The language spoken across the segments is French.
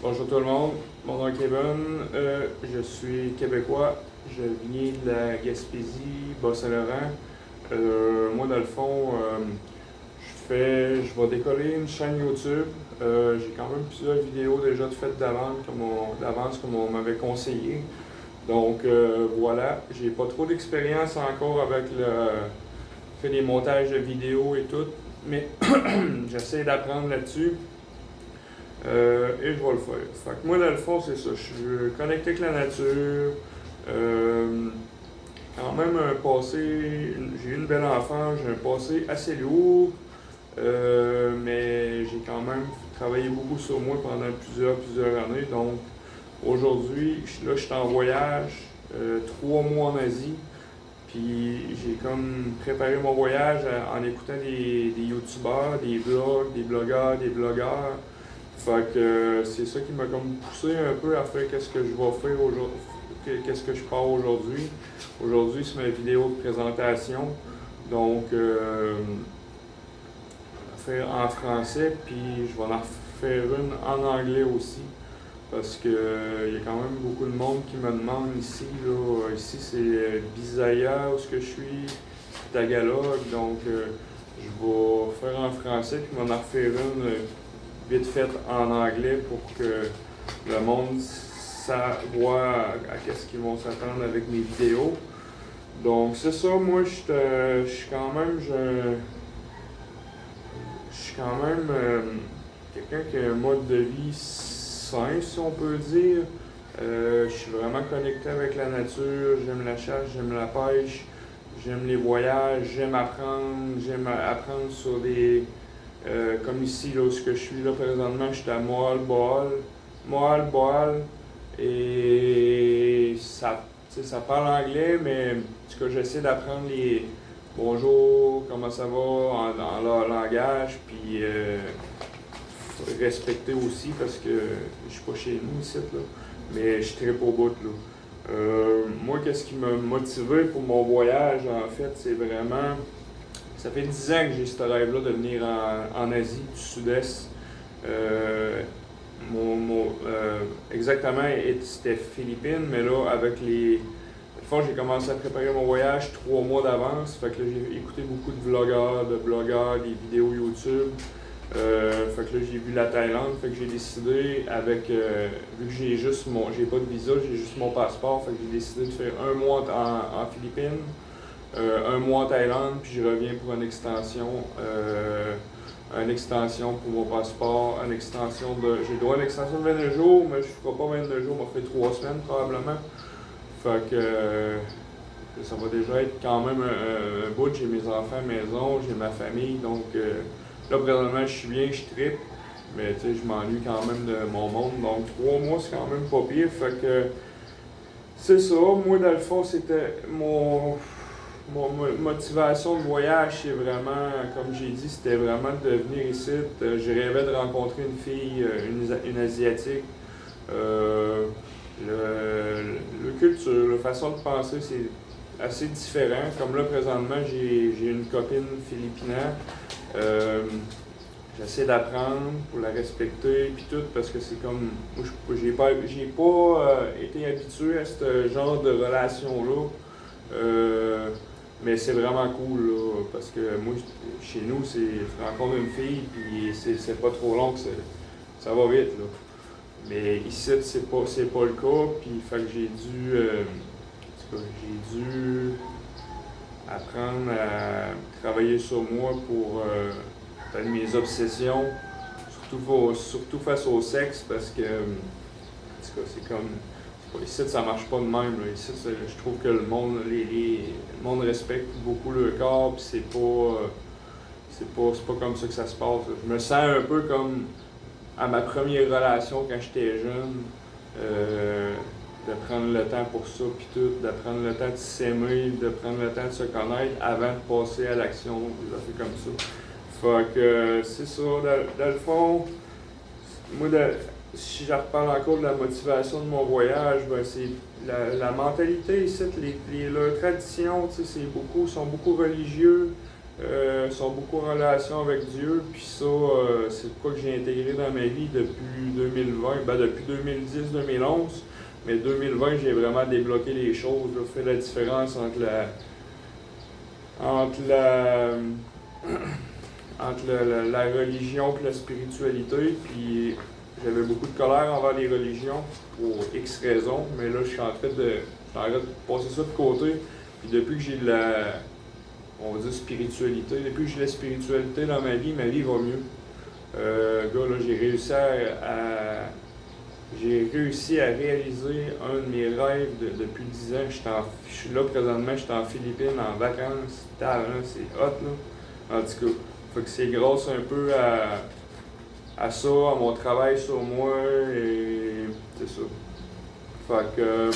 Bonjour tout le monde, mon nom est Kevin, je suis québécois, je viens de la Gaspésie, Bas-Saint-Laurent. Moi dans le fond, je vais décoller une chaîne YouTube. J'ai quand même plusieurs vidéos déjà faites d'avance comme on m'avait conseillé. Donc voilà, j'ai pas trop d'expérience encore avec le fait des montages de vidéos et tout, mais j'essaie d'apprendre là-dessus. Et je vais le faire. Fait que moi, dans le fond, c'est ça. Je suis connecté avec la nature. Euh, Quand même un passé. J'ai eu une belle enfance, j'ai un passé assez lourd. Mais j'ai quand même travaillé beaucoup sur moi pendant plusieurs années. Donc aujourd'hui, là, je suis en voyage, 3 mois en Asie. Puis j'ai comme préparé mon voyage en écoutant des youtubeurs, des vlogs, des blogueurs, des blogueurs. Fait que c'est ça qui m'a comme poussé un peu à faire qu'est-ce que je vais faire aujourd'hui, qu'est-ce que je pars aujourd'hui. Aujourd'hui, c'est ma vidéo de présentation. Donc, faire en français, puis je vais en faire une en anglais aussi. Parce que il y a quand même beaucoup de monde qui me demande ici. Là, ici, c'est Bisaya, où ce que je suis, Tagalog. Donc, je vais faire en français, puis m'en refaire une vite faite en anglais pour que le monde voit à qu'est-ce qu'ils vont s'attendre avec mes vidéos. Donc, c'est ça. Moi, je suis quand même. Je suis quand même quelqu'un qui a un mode de vie sain, si on peut dire. Je suis vraiment connecté avec la nature, j'aime la chasse, j'aime la pêche, j'aime les voyages, j'aime apprendre sur des... comme ici, là où je suis là présentement, je suis à Montréal-Boal, et ça parle anglais, mais en tout cas, j'essaie d'apprendre les bonjour, comment ça va dans leur langage, puis respecter aussi parce que je suis pas chez nous ici, là, mais je suis très au bout. Là. Moi, qu'est-ce qui m'a motivé pour mon voyage, en fait, c'est vraiment. Ça fait 10 ans que j'ai ce rêve-là de venir en Asie du Sud-Est. Exactement, c'était Philippines, mais là, avec les. Au fond, j'ai commencé à préparer mon voyage 3 mois d'avance. Fait que là, j'ai écouté beaucoup de vlogueurs, de blogueurs, des vidéos YouTube. Fait que là, j'ai vu la Thaïlande. Fait que j'ai décidé, vu que j'ai pas de visa, j'ai juste mon passeport. Fait que j'ai décidé de faire 1 mois en Philippines, 1 mois en Thaïlande, puis je reviens pour une extension pour mon passeport, j'ai le droit à une extension de 22 jours, mais je ne ferai pas 22 jours, on fait 3 semaines probablement. Fait que ça va déjà être quand même un bout. J'ai mes enfants à la maison, j'ai ma famille, donc là présentement je suis bien, je trippe, mais tu sais, je m'ennuie quand même de mon monde. Donc 3 mois c'est quand même pas pire. Fait que c'est ça. Moi dans le fond c'était mon motivation de voyage, c'est vraiment, comme j'ai dit, c'était vraiment de venir ici. Je rêvais de rencontrer une fille, une Asiatique. Euh, le culture, la façon de penser, c'est assez différent. Comme là, présentement, j'ai une copine philippine. Euh, J'essaie d'apprendre pour la respecter, puis tout, parce que c'est comme. Moi, j'ai pas été habitué à ce genre de relation-là. Mais c'est vraiment cool, là, parce que moi, chez nous, je rencontre une fille, puis c'est pas trop long, ça va vite, là. Mais ici, c'est pas le cas, puis fait que en tout cas, j'ai dû apprendre à travailler sur moi pour peut-être mes obsessions, surtout face au sexe, parce que, en tout cas, c'est comme, ici, ça marche pas de même, là. Ici, je trouve que le monde respecte beaucoup le corps, puis c'est pas comme ça que ça se passe, là. Je me sens un peu comme à ma première relation quand j'étais jeune, de prendre le temps pour ça, puis tout, de prendre le temps de s'aimer, de prendre le temps de se connaître avant de passer à l'action, des affaires comme ça. Fait que c'est ça, dans le fond, moi, si je reparle encore de la motivation de mon voyage, ben c'est la mentalité ici, leurs traditions, tu sais, sont beaucoup religieux. sont beaucoup en relation avec Dieu, puis ça, c'est quoi que j'ai intégré dans ma vie depuis 2020, ben depuis 2010-2011, mais 2020, j'ai vraiment débloqué les choses, là, fait la différence entre la religion et la spiritualité, puis j'avais beaucoup de colère envers les religions pour X raisons, mais là, je suis en train de passer ça de côté, puis depuis que j'ai on va dire spiritualité, depuis que j'ai la spiritualité dans ma vie va mieux. Gars, là, j'ai réussi à réaliser un de mes rêves depuis 10 ans. Je suis là présentement, je suis en Philippines en vacances. C'est hot là. En tout cas, fait que c'est grâce un peu à ça, à mon travail sur moi et c'est ça. Fait que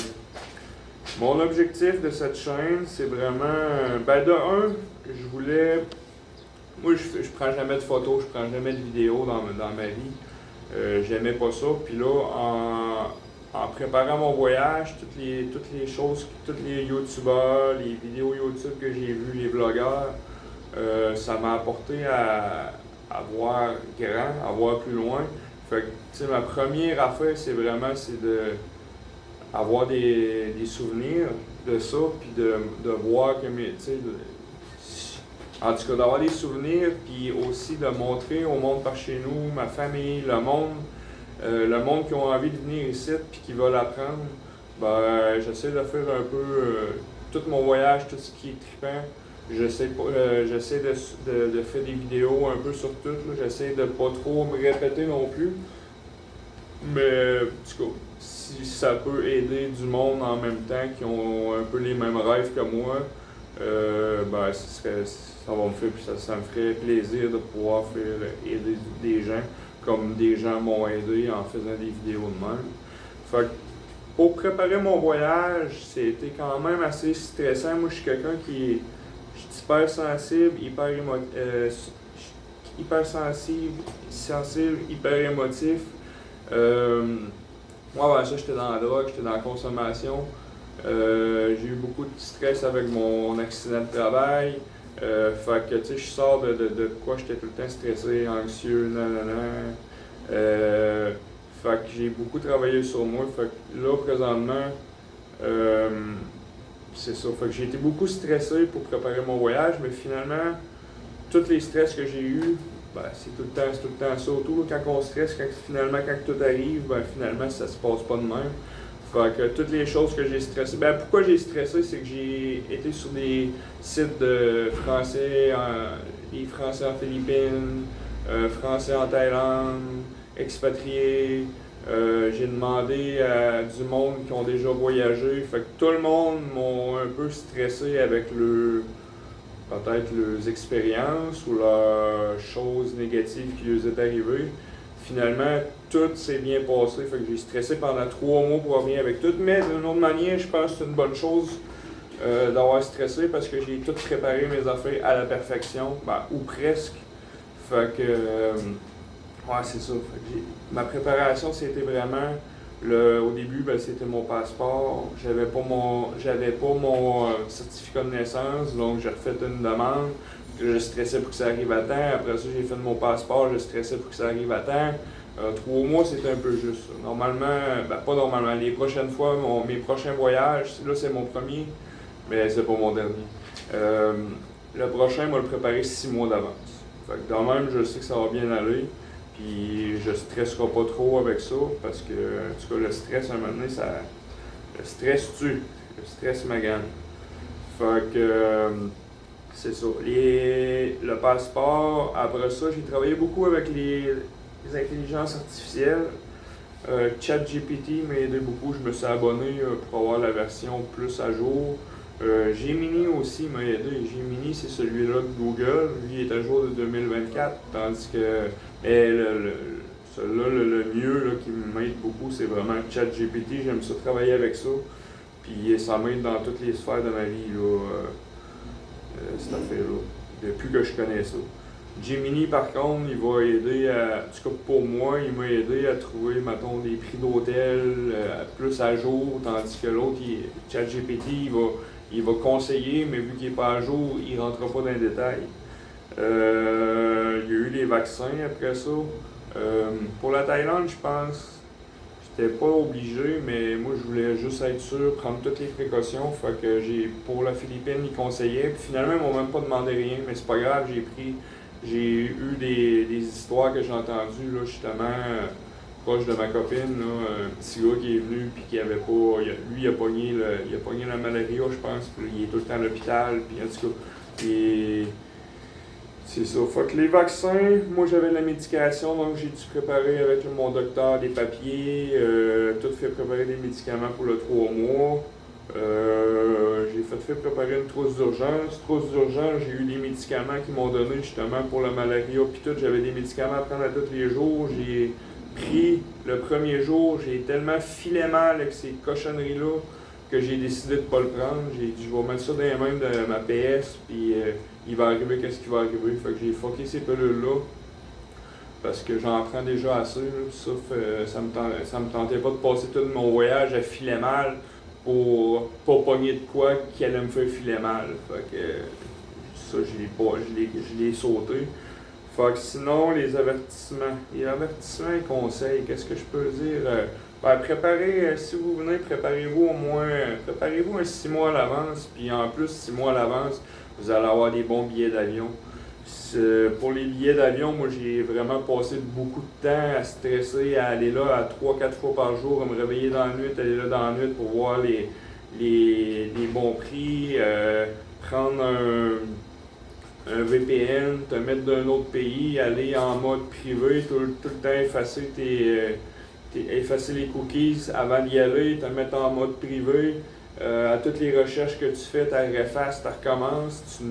mon objectif de cette chaîne, c'est vraiment, ben de un, je voulais, moi je prends jamais de photos, je prends jamais de vidéos dans ma vie. J'aimais pas ça. Puis là, en préparant mon voyage, toutes les choses, tous les youtubeurs, les vidéos YouTube que j'ai vues, les vlogueurs, ça m'a apporté à voir grand, à voir plus loin. Fait que, tu sais, ma première affaire, c'est de avoir des souvenirs de ça, puis de voir que en tout cas, d'avoir des souvenirs, puis aussi de montrer au monde par chez nous, ma famille, le monde qui ont envie de venir ici, puis qui veulent apprendre. Ben, j'essaie de faire un peu tout mon voyage, tout ce qui est trippant. J'essaie de faire des vidéos un peu sur tout. J'essaie de pas trop me répéter non plus. Mais, en tout cas, si ça peut aider du monde en même temps qui ont un peu les mêmes rêves que moi, ben, ça va me faire, ça me ferait plaisir de pouvoir aider des gens comme des gens m'ont aidé en faisant des vidéos de même. Fait que pour préparer mon voyage, c'était quand même assez stressant. Moi, je suis quelqu'un qui est hyper sensible, hyper sensible, hyper émotif. Moi, avant ça, j'étais dans la drogue, j'étais dans la consommation. J'ai eu beaucoup de stress avec mon accident de travail. Fait que, tu sais, je sors de quoi j'étais tout le temps stressé, anxieux, nanana. Fait que j'ai beaucoup travaillé sur moi. Fait que là, présentement, c'est ça. Fait que j'ai été beaucoup stressé pour préparer mon voyage, mais finalement, tous les stress que j'ai eus, ben, c'est tout le temps ça. Surtout quand on stresse, quand tout arrive, ben, finalement, ça se passe pas de même. Fait que toutes les choses que j'ai stressé. Ben, pourquoi j'ai stressé, c'est que j'ai été sur des sites de français, des Français en Philippines, Français en Thaïlande, expatriés. J'ai demandé à du monde qui ont déjà voyagé. Fait que tout le monde m'a un peu stressé avec peut-être leurs expériences ou leurs choses négatives qui leur est arrivées. Finalement, tout s'est bien passé. Fait que j'ai stressé pendant 3 mois pour revenir avec tout. Mais d'une autre manière, je pense que c'est une bonne chose d'avoir stressé parce que j'ai tout préparé mes affaires à la perfection, ben, ou presque. Fait que, ouais, c'est ça. Fait que ma préparation, c'était vraiment, au début, ben, c'était mon passeport. J'avais pas mon certificat de naissance, donc j'ai refait une demande. Je stressais pour que ça arrive à temps. Après ça, j'ai fait mon passeport, je stressais pour que ça arrive à temps. 3 mois, c'était un peu juste. Normalement, ben pas normalement, les prochaines fois, mes prochains voyages, là c'est mon premier, mais c'est pas mon dernier. Le prochain, moi, le préparer 6 mois d'avance. Fait que quand même, je sais que ça va bien aller. Puis je stresserai pas trop avec ça, parce que, en tout cas, le stress, à un moment donné, le stress tue. Le stress magane. Fait que, c'est ça. Le passeport, après ça, j'ai travaillé beaucoup avec les intelligences artificielles. ChatGPT m'a aidé beaucoup. Je me suis abonné pour avoir la version plus à jour. Gemini aussi m'a aidé. Gemini, c'est celui-là de Google. Lui, il est à jour de 2024. Tandis que celui-là, le mieux là, qui m'aide beaucoup, c'est vraiment ChatGPT. J'aime ça travailler avec ça. Puis ça m'aide dans toutes les sphères de ma vie, là, cette affaire-là, depuis que je connais ça. Gemini, par contre, il va aider en tout cas pour moi, il m'a aidé à trouver, mettons, des prix d'hôtel plus à jour, tandis que l'autre, ChatGPT, il va conseiller, mais vu qu'il n'est pas à jour, il ne rentrera pas dans les détails. Il y a eu les vaccins après ça. Pour la Thaïlande, je pense, j'étais pas obligé, mais moi je voulais juste être sûr, prendre toutes les précautions. Fait que pour la Philippine, ils conseillaient. Puis finalement, ils m'ont même pas demandé rien, mais c'est pas grave, j'ai eu des histoires que j'ai entendues, là, justement, proche de ma copine, là, un petit gars qui est venu, puis qui avait pas, lui, il a pogné la malaria, je pense, puis il est tout le temps à l'hôpital, puis en tout cas, c'est ça. Fait que les vaccins, moi j'avais la médication, donc j'ai dû préparer avec mon docteur des papiers, tout fait préparer des médicaments pour le 3 mois. J'ai fait préparer une trousse d'urgence. Trousse d'urgence, j'ai eu des médicaments qui m'ont donné justement pour la malaria, puis tout. J'avais des médicaments à prendre à tous les jours. J'ai pris le premier jour, j'ai tellement filé mal avec ces cochonneries-là que j'ai décidé de ne pas le prendre. J'ai dit, je vais mettre ça dans les mains de ma PS, puis il va arriver qu'est-ce qui va arriver. Fait que j'ai fucké ces pilules-là parce que j'en prends déjà assez. Là, sauf ça me tentait pas de passer tout mon voyage à filer mal pour pas pogner de quoi qui allait me faire filer mal. Fait que ça, je l'ai sauté. Fait que sinon, les avertissements. Les avertissements et conseils, qu'est-ce que je peux dire? Préparez, si vous venez, préparez-vous au moins, préparez-vous un 6 mois à l'avance, puis en plus, 6 mois à l'avance, vous allez avoir des bons billets d'avion. Pour les billets d'avion, moi j'ai vraiment passé beaucoup de temps à stresser, à aller là à 3-4 fois par jour, à me réveiller dans la nuit, aller là dans la nuit pour voir les bons prix, prendre un VPN, te mettre d'un autre pays, aller en mode privé, tout le temps effacer les cookies avant d'y aller, te mettre en mode privé. À toutes les recherches que tu fais, tu effaces, tu recommences, tu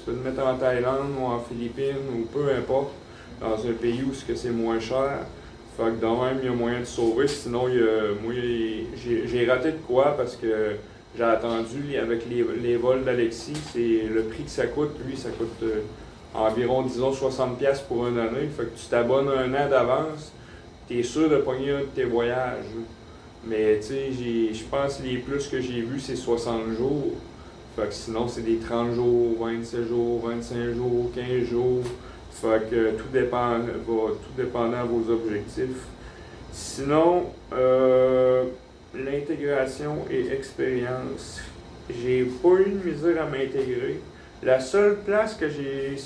peux te mettre en Thaïlande ou en Philippines ou peu importe, dans un pays où c'est moins cher. Fait que quand même, il y a moyen de sauver. Sinon, moi, j'ai raté de quoi parce que j'ai attendu avec les vols d'Alexis, c'est le prix que ça coûte. Lui, ça coûte environ, disons, 60$ pour une année. Fait que tu t'abonnes un an d'avance, tu es sûr de pogner un de tes voyages. Mais tu sais, je pense que les plus que j'ai vus, c'est 60 jours. Fait que sinon, c'est des 30 jours, 27 jours, 25 jours, 15 jours. Fait que tout dépendant de vos objectifs. Sinon, l'intégration et expérience. J'ai pas eu de misère à m'intégrer. La seule place que j'ai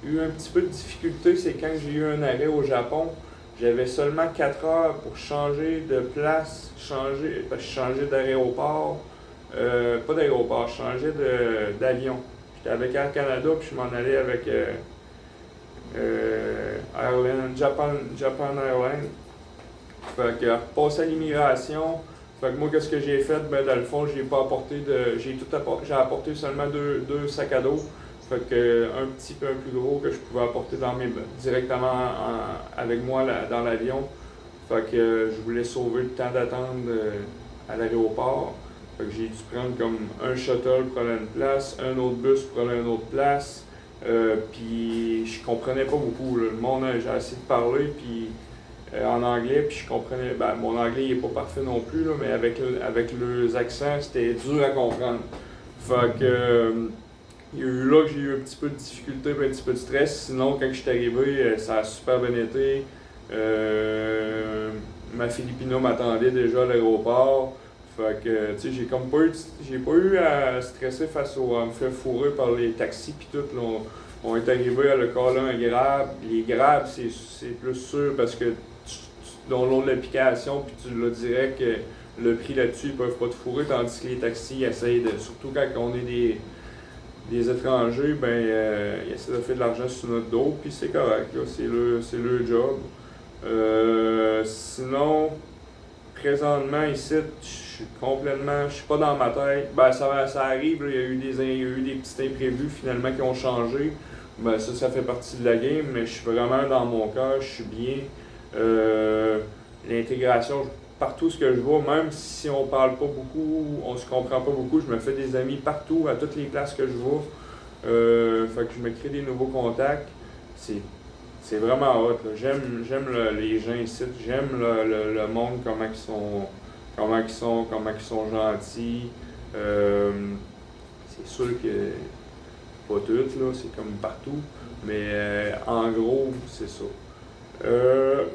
eu un petit peu de difficulté, c'est quand j'ai eu un arrêt au Japon. J'avais seulement 4 heures pour changer de place, changer d'aéroport. Pas d'aéroport, je changeais d'avion. J'étais avec Air Canada, puis je m'en allais avec Japan Airlines. Fait que repasser à l'immigration. Fait que moi, qu'est-ce que j'ai fait? Ben, dans le fond, j'ai pas apporté j'ai apporté seulement deux sacs à dos. Fait que un petit peu plus gros que je pouvais apporter directement avec moi dans l'avion. Fait que je voulais sauver le temps d'attente à l'aéroport. Fait que j'ai dû prendre comme un shuttle pour aller à une place, un autre bus pour aller à une autre place. Puis je comprenais pas beaucoup. Là. Le monde, j'ai essayé de parler puis en anglais, puis je comprenais. Ben, mon anglais n'est pas parfait non plus, là, mais avec leurs accents, c'était dur à comprendre. Fait que il y a eu là que j'ai eu un petit peu de difficulté, un petit peu de stress. Sinon, quand je suis arrivé, ça a super bien été. Ma Filipino m'attendait déjà à l'aéroport. Fait que, tu sais, j'ai pas eu à stresser à me faire fourrer par les taxis pis tout. Là, on est arrivé à le caler un grab. Les grabs, c'est plus sûr parce que tu downloads l'application puis tu l'as direct le prix là-dessus, ils peuvent pas te fourrer, tandis que les taxis essayent surtout quand on est des étrangers, ils essaient de faire de l'argent sur notre dos, puis c'est correct, là, c'est leur job. Sinon, présentement ici, je suis pas dans ma tête. Ça arrive, là, il y a eu des petits imprévus finalement qui ont changé. Ça fait partie de la game, mais je suis vraiment dans mon cœur, je suis bien. L'intégration, partout ce que je vois, même si on parle pas beaucoup, on se comprend pas beaucoup, je me fais des amis partout, à toutes les places que je vais. Fait que je me crée des nouveaux contacts. C'est vraiment hot. Là. J'aime les gens ici, j'aime le monde, comment ils sont gentils. C'est sûr que pas toutes, là, c'est comme partout. Mais en gros, c'est ça.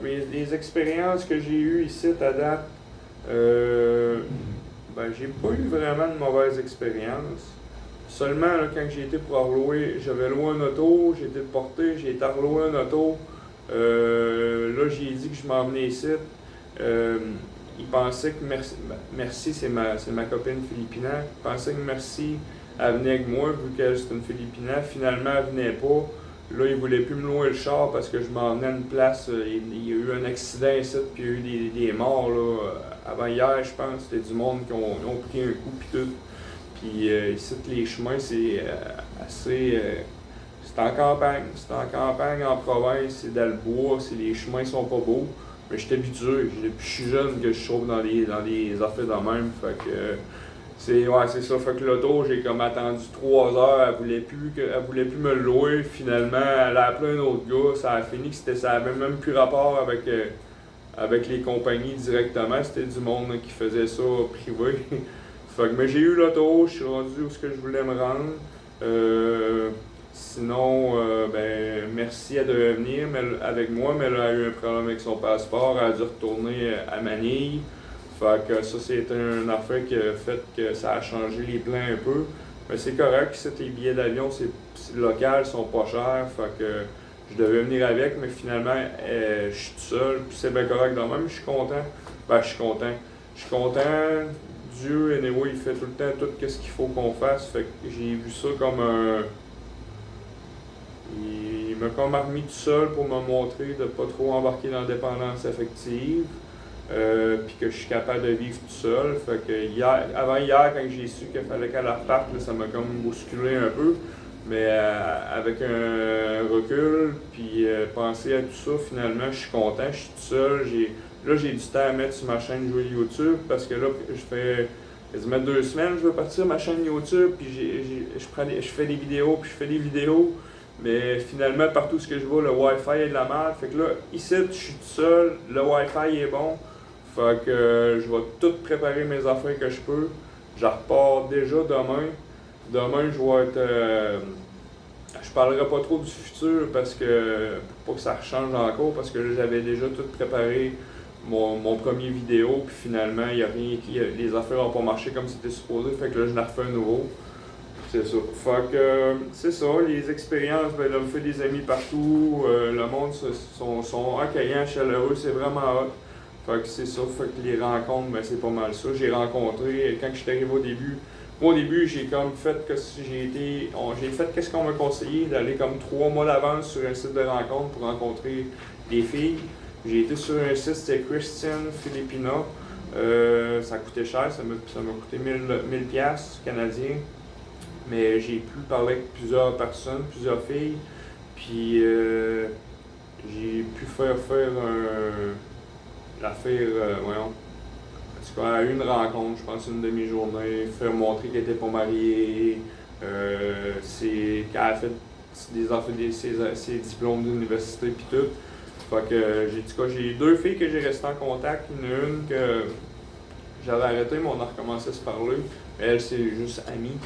Les expériences que j'ai eues ici à date, ben, j'ai pas eu vraiment de mauvaises expériences. Seulement, là, quand j'ai été pour relouer, j'avais loué un auto, j'ai été porté, j'ai été relouer un auto. Là, j'ai dit que je m'en venais ici. Il pensait que Merci, c'est ma copine Philippina. Il pensait que Merci, elle venait avec moi, vu qu'elle c'est une Philippina. Finalement, elle venait pas. Là, il voulait plus me louer le char parce que je m'en venais à une place. Il y a eu un accident ici, puis il y a eu des morts là, avant hier, je pense. C'était du monde qui ont pris un coup, puis tout. Puis ici, les chemins, c'est assez. C'est en campagne. C'est en campagne, en province, c'est dans le bois, les chemins sont pas beaux. Mais je suis habitué. Depuis que je suis jeune que je trouve dans les affaires de même. Fait que. C'est ça. Fait que l'auto, j'ai comme attendu 3 heures, elle voulait plus me le louer. Finalement, elle a appelé un autre gars. Ça a fini que ça avait même plus rapport avec les compagnies directement. C'était du monde qui faisait ça privé. Fait que, mais j'ai eu l'auto, je suis rendu où ce que je voulais me rendre. Sinon, ben, Merci, elle devait venir avec moi, mais elle a eu un problème avec son passeport, elle a dû retourner à Manille. Fait que ça, c'est une affaire qui a fait que ça a changé les plans un peu. Mais c'est correct, les billets d'avion, c'est local, sont pas chers. Fait que je devais venir avec, mais finalement, je suis tout seul, puis c'est bien correct quand même. Je suis content. Ben, je suis content. Je suis content. Dieu, anyway, il fait tout le temps tout ce qu'il faut qu'on fasse. Fait que j'ai vu ça comme un. Il m'a comme remis tout seul pour me montrer de ne pas trop embarquer dans la dépendance affective. Puis que je suis capable de vivre tout seul. Fait que avant hier, quand j'ai su qu'il fallait qu'elle reparte, là, ça m'a comme bousculé un peu. Mais avec un recul, puis penser à tout ça, finalement, je suis content, je suis tout seul. Là, j'ai du temps à mettre sur ma chaîne YouTube parce que là, je fais quasiment 2 semaines que je veux partir ma chaîne YouTube, puis je fais des vidéos, puis je fais des vidéos. Mais finalement, partout où je vais, le Wi-Fi est de la merde. Fait que là, ici, je suis tout seul, le Wi-Fi est bon. Fait que je vais tout préparer mes affaires que je peux. Je repars déjà demain. Demain, je vais être. Je parlerai pas trop du futur parce que. Pour pas que ça rechange encore, parce que là, j'avais déjà tout préparé mon premier vidéo. Puis finalement, il y a rien les affaires n'ont pas marché comme c'était supposé. Fait que là, je l'ai refait un nouveau. C'est ça. Fait que c'est ça, les expériences, ben là, me fait des amis partout. Le monde sont accueillants, chaleureux, c'est vraiment hot. Fait que c'est ça, fait que les rencontres, ben c'est pas mal ça. J'ai rencontré, quand je suis arrivé au début, j'ai comme fait que j'ai fait qu'est-ce qu'on m'a conseillé, d'aller comme 3 mois d'avance sur un site de rencontre pour rencontrer des filles. J'ai été sur un site, c'était Christian Filipina. Ça coûtait cher, ça m'a coûté 1000 piastres canadiens. Mais j'ai pu parler avec plusieurs personnes, plusieurs filles. Puis j'ai pu faire l'affaire, voyons, en tout cas, à une rencontre, je pense une demi-journée, faire montrer qu'elle était pas mariée, qu'elle a fait ses diplômes d'université puis tout. Fait que j'ai 2 filles que j'ai resté en contact, une que j'avais arrêté, mais on a recommencé à se parler. Elle, c'est juste amie.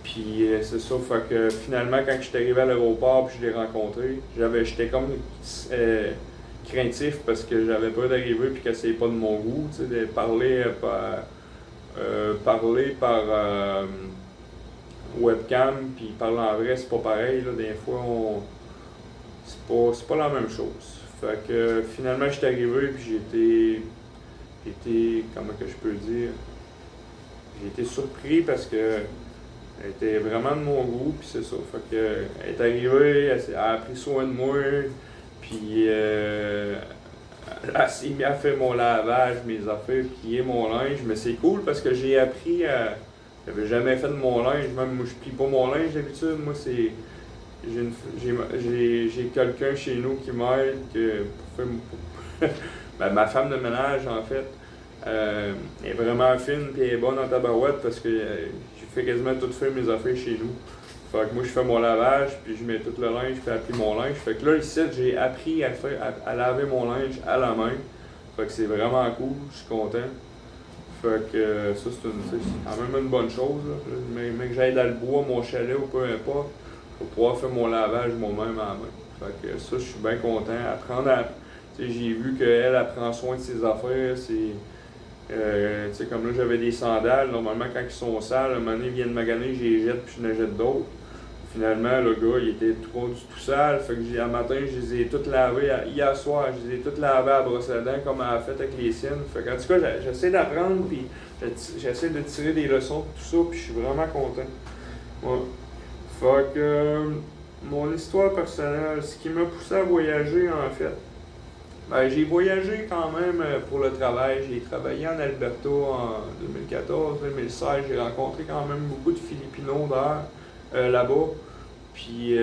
Puis c'est ça, fait que finalement, quand je suis arrivé à l'aéroport puis je l'ai rencontré, j'étais comme craintif parce que j'avais peur d'arriver puis qu'elle c'est pas de mon goût, tu sais, de parler par webcam puis parler en vrai, c'est pas pareil, là, des fois, c'est pas la même chose. Fait que finalement, je suis arrivé puis comment que je peux dire, j'ai été surpris parce que elle était vraiment de mon goût, puis c'est ça. Fait que, elle est arrivée, elle a pris soin de moi, puis elle s'est mise à faire mon lavage, mes affaires, plier mon linge. Mais c'est cool parce que j'ai appris à. J'avais jamais fait de mon linge, même moi je plie pas mon linge d'habitude. Moi c'est. J'ai quelqu'un chez nous qui m'aide pour faire. Ben, ma femme de ménage en fait. Elle est vraiment fine et elle est bonne en tabarouette parce que j'ai fait quasiment tout faire mes affaires chez nous. Fait que moi je fais mon lavage, puis je mets tout le linge, puis applique mon linge. Fait que là ici j'ai appris à laver mon linge à la main. Fait que c'est vraiment cool, je suis content. Fait que ça c'est quand même une bonne chose. Là. Mais que j'aille dans le bois, mon chalet ou peu importe, pour pouvoir faire mon lavage moi-même à la main. Fait que ça, je suis bien content. Apprendre à. Tu sais, j'ai vu qu'elle, elle prend soin de ses affaires. C'est. Tu sais, comme là, j'avais des sandales. Normalement, quand ils sont sales, un moment donné, ils viennent maganer, je les jette, puis je ne jette d'autres. Finalement, le gars, il était tout sale. Fait que un matin, je les ai toutes lavées. Hier soir, je les ai toutes lavées à la brosse à dents, comme elle a fait avec les siennes. Fait qu'en tout cas, j'essaie d'apprendre, puis j'essaie de tirer des leçons de tout ça, puis je suis vraiment content. Ouais. Fait que mon histoire personnelle, ce qui m'a poussé à voyager, en fait, ben, j'ai voyagé quand même pour le travail. J'ai travaillé en Alberta en 2014-2016. J'ai rencontré quand même beaucoup de Filipinos là-bas. Puis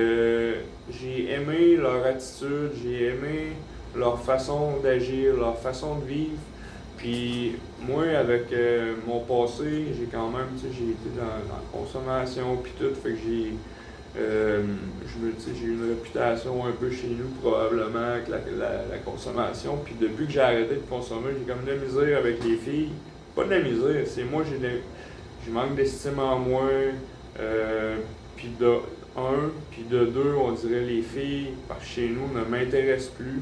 j'ai aimé leur attitude, j'ai aimé leur façon d'agir, leur façon de vivre. Puis moi, avec mon passé, j'ai quand même, tu sais, j'ai été dans la consommation puis tout, fait que j'ai une réputation un peu chez nous probablement avec la consommation. Puis depuis que j'ai arrêté de consommer, j'ai comme de la misère avec les filles. Pas de la misère, c'est moi, j'ai manque d'estime en moi. Puis de un, puis de deux, on dirait les filles, par chez nous, ne m'intéressent plus.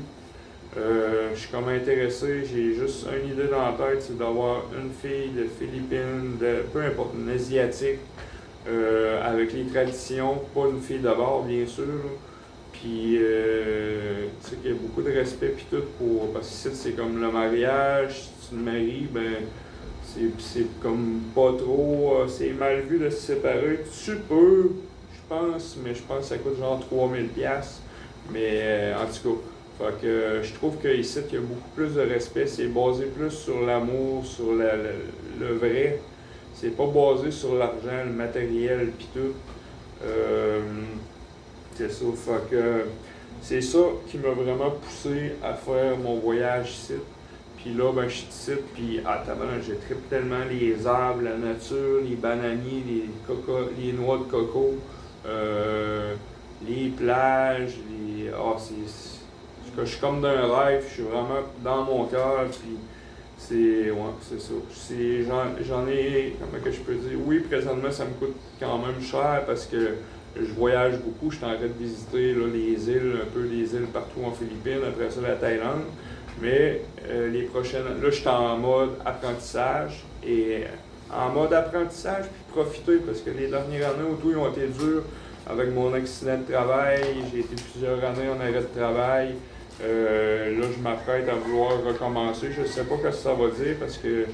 Je suis comme intéressé, j'ai juste une idée dans la tête, c'est d'avoir une fille de Philippines, peu importe, une asiatique, avec les traditions, pas une fille d'abord, bien sûr. Là. Puis, tu sais qu'il y a beaucoup de respect, puis tout, parce que c'est comme le mariage, si tu te maries, ben, c'est comme pas trop, c'est mal vu de se séparer. Tu peux, je pense, mais je pense que ça coûte genre 3000$. Mais en tout cas, fait que je trouve qu'ici, il y a beaucoup plus de respect. C'est basé plus sur l'amour, sur le vrai. C'est pas basé sur l'argent, le matériel, pis tout. C'est ça. Fait que c'est ça qui m'a vraiment poussé à faire mon voyage ici. Puis là, ben, je suis ici, puis je tripe tellement les arbres, la nature, les bananiers, les noix de coco, les plages, je suis comme dans un rêve, je suis vraiment dans mon cœur, puis c'est ça. J'en ai, comment que je peux dire, oui, présentement, ça me coûte quand même cher parce que je voyage beaucoup, je suis en train de visiter là, les îles, un peu les îles partout en Philippines, après ça la Thaïlande. Mais les prochaines, là, je suis en mode apprentissage et en mode apprentissage puis profiter parce que les dernières années autour ils ont été dures avec mon accident de travail. J'ai été plusieurs années en arrêt de travail. Là, je m'apprête à vouloir recommencer. Je ne sais pas ce que ça va dire parce que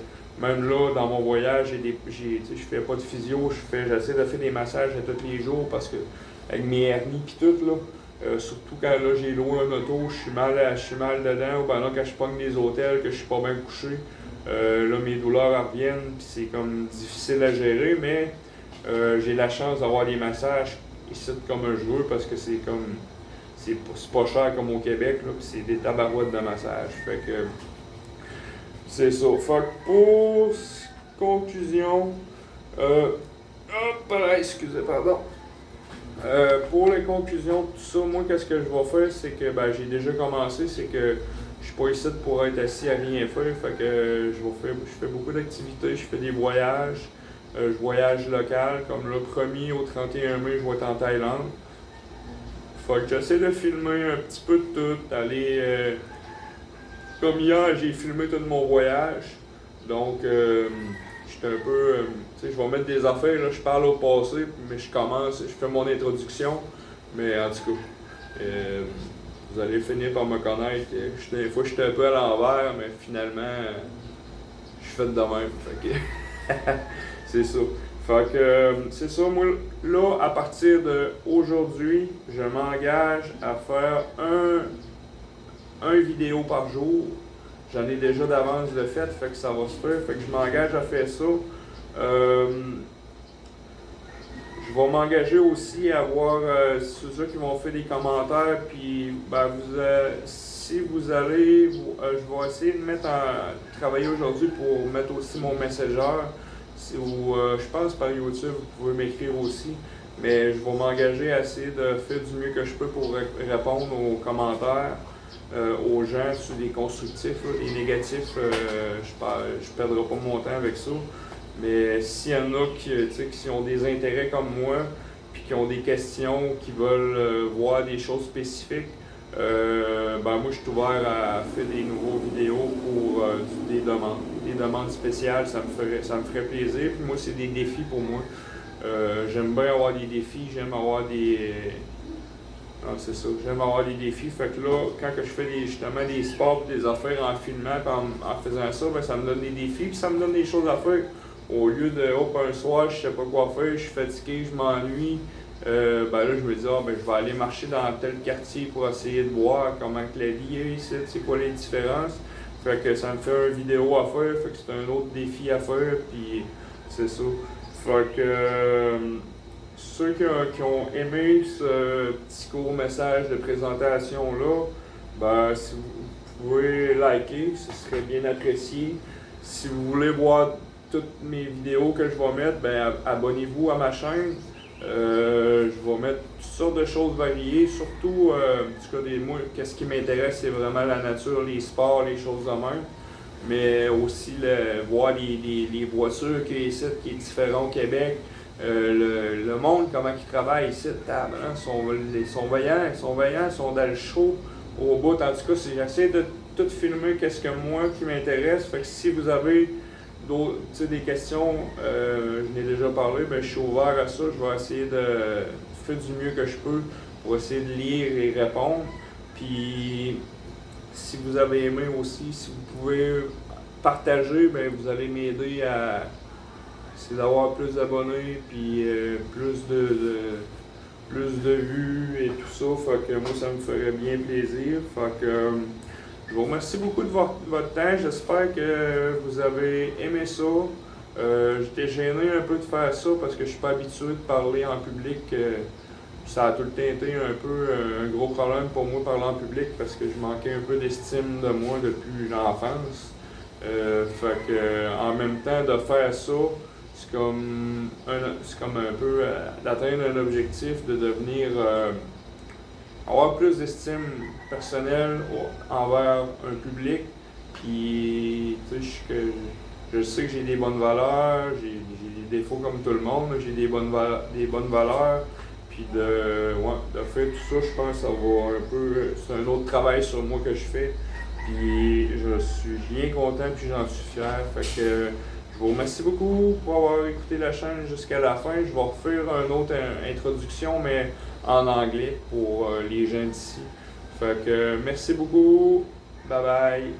même là, dans mon voyage, je fais pas de physio, j'essaie de faire des massages tous les jours parce que avec mes hernies puis tout là. Surtout quand là, j'ai loué un auto, je suis mal dedans, ou ben là, quand je pogne des hôtels, que je suis pas bien couché, là, mes douleurs reviennent, puis c'est comme difficile à gérer, mais j'ai la chance d'avoir des massages ici comme je veux, parce que c'est comme, c'est pas cher comme au Québec, là, puis c'est des tabarouettes de massage. Fait que, c'est ça. Fait que pour conclusion, excusez, pardon. Pour les conclusions, tout ça, moi, qu'est-ce que je vais faire, c'est que j'ai déjà commencé, c'est que je suis pas ici pour être assis à rien faire, fait que je fais beaucoup d'activités, je fais des voyages, je voyage local, comme le 1er au 31 mai, je vais être en Thaïlande. Fait que j'essaie de filmer un petit peu de tout, comme hier, j'ai filmé tout mon voyage, donc j'étais un peu, tu sais, je vais mettre des affaires, là, je parle au passé, mais je fais mon introduction, mais en tout cas, vous allez finir par me connaître. Des fois, j'étais un peu à l'envers, mais finalement, je suis fait de même. Fait que c'est ça. Fait que c'est ça, moi, là, à partir d'aujourd'hui, je m'engage à faire un vidéo par jour. J'en ai déjà d'avance de fait que ça va se faire, fait que je m'engage à faire ça. Je vais m'engager aussi à voir ceux qui vont faire des commentaires, puis si vous allez, je vais essayer de travailler aujourd'hui pour mettre aussi mon Messenger, je pense par YouTube, vous pouvez m'écrire aussi, mais je vais m'engager à essayer de faire du mieux que je peux pour répondre aux commentaires. Aux gens sur des constructifs, là, des négatifs, je perdrai pas mon temps avec ça. Mais s'il y en a qui ont des intérêts comme moi, puis puis qui ont des questions, qui veulent voir des choses spécifiques, moi je suis ouvert à faire des nouveaux vidéos pour des demandes spéciales, ça me ferait plaisir. Puis moi c'est des défis pour moi. J'aime bien avoir des défis, j'aime avoir des. Non, c'est ça, j'aime avoir des défis. Fait que là, quand que je fais justement des sports, des affaires en filmant, en faisant ça, ça me donne des défis, puis ça me donne des choses à faire. Au lieu de, un soir, je sais pas quoi faire, je suis fatigué, je m'ennuie, là, je me dis, je vais aller marcher dans tel quartier pour essayer de voir comment que la vie est ici, c'est quoi les différences. Fait que ça me fait une vidéo à faire, fait que c'est un autre défi à faire, puis c'est ça. Fait que ceux qui ont aimé ce petit court message de présentation-là, si vous pouvez liker, ce serait bien apprécié. Si vous voulez voir toutes mes vidéos que je vais mettre, abonnez-vous à ma chaîne. Je vais mettre toutes sortes de choses variées, surtout, en tout cas, moi, qu'est-ce qui m'intéresse, c'est vraiment la nature, les sports, les choses de même. Mais aussi voir les voitures qui est différent au Québec. Le monde, comment ils travaillent ici, ils sont veillants, ils sont dans le show au bout. En tout cas, j'essaie de tout filmer qu'est-ce que moi qui m'intéresse. Fait que si vous avez des questions, je n'ai déjà parlé, je suis ouvert à ça. Je vais essayer de faire du mieux que je peux pour essayer de lire et répondre. Puis si vous avez aimé aussi, si vous pouvez partager, vous allez m'aider à essayer d'avoir plus d'abonnés, puis plus de vues et tout ça. Fait que moi, ça me ferait bien plaisir. Fait que je vous remercie beaucoup de votre temps. J'espère que vous avez aimé ça. J'étais gêné un peu de faire ça parce que je suis pas habitué de parler en public. Ça a tout le temps été un peu un gros problème pour moi parler en public parce que je manquais un peu d'estime de moi depuis l'enfance. Fait que en même temps de faire ça, c'est comme un peu d'atteindre un objectif de devenir avoir plus d'estime personnelle envers un public. Puis je sais que j'ai des bonnes valeurs, j'ai des défauts comme tout le monde, mais j'ai des bonnes valeurs. Puis de faire tout ça, je pense que ça va un peu. C'est un autre travail sur moi que je fais. Puis je suis bien content, puis j'en suis fier. Fait que je vous remercie beaucoup pour avoir écouté la chaîne jusqu'à la fin. Je vais refaire une autre introduction, mais en anglais pour les gens d'ici. Fait que merci beaucoup. Bye bye.